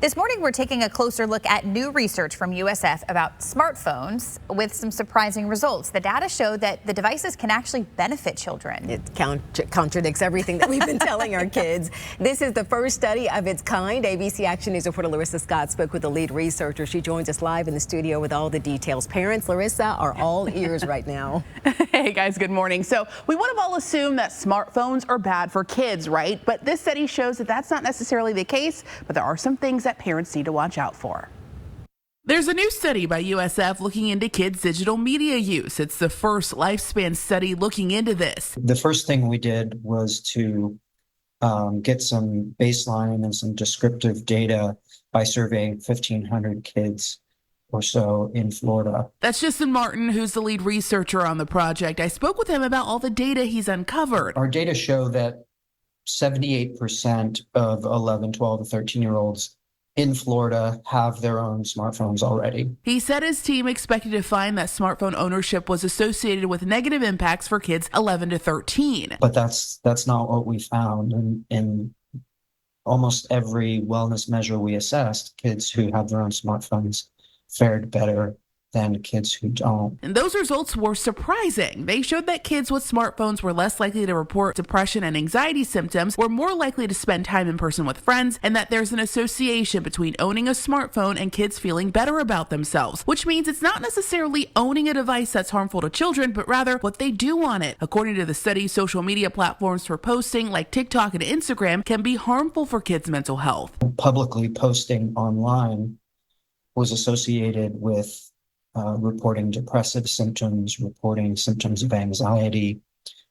This morning, we're taking a closer look at new research from USF about smartphones with some surprising results. The data show that the devices can actually benefit children. It contradicts everything that we've been telling our kids. This is the first study of its kind. ABC Action News reporter Larissa Scott spoke with the lead researcher. She joins us live in the studio with all the details. Parents, Larissa, are all ears right now. Hey guys, good morning. So we would have all assumed that smartphones are bad for kids, right? But this study shows that that's not necessarily the case, but there are some things that parents need to watch out for. There's a new study by USF looking into kids' digital media use. It's the first lifespan study looking into this. The first thing we did was to get some baseline and some descriptive data by surveying 1,500 kids or so in Florida. That's Justin Martin, who's the lead researcher on the project. I spoke with him about all the data he's uncovered. Our data show that 78% of 11, 12, and 13-year-olds in Florida have their own smartphones already. He said his team expected to find that smartphone ownership was associated with negative impacts for kids 11 to 13. But that's not what we found. In almost every wellness measure we assessed, kids who have their own smartphones fared better than kids who don't. And those results were surprising. They showed that kids with smartphones were less likely to report depression and anxiety symptoms, were more likely to spend time in person with friends, and that there's an association between owning a smartphone and kids feeling better about themselves, which means it's not necessarily owning a device that's harmful to children, but rather what they do on it. According to the study, social media platforms for posting like TikTok and Instagram can be harmful for kids' mental health. Publicly posting online was associated with reporting depressive symptoms, reporting symptoms of anxiety,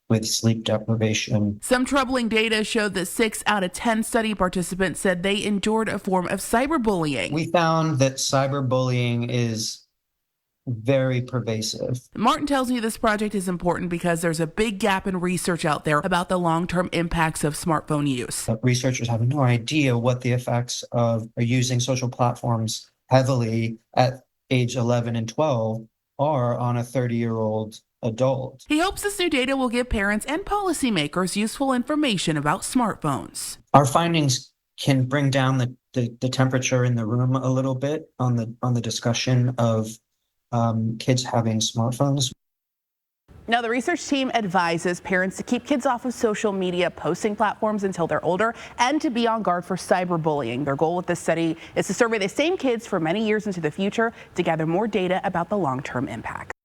with sleep deprivation. Some troubling data showed that 6 out of 10 study participants said they endured a form of cyberbullying. We found that cyberbullying is very pervasive. Martin tells me this project is important because there's a big gap in research out there about the long-term impacts of smartphone use. But researchers have no idea what the effects of using social platforms heavily at age 11 and 12 are on a 30-year-old adult. He hopes this new data will give parents and policymakers useful information about smartphones. Our findings can bring down the temperature in the room a little bit on the discussion of kids having smartphones. Now, the research team advises parents to keep kids off of social media posting platforms until they're older and to be on guard for cyberbullying. Their goal with this study is to survey the same kids for many years into the future to gather more data about the long-term impact.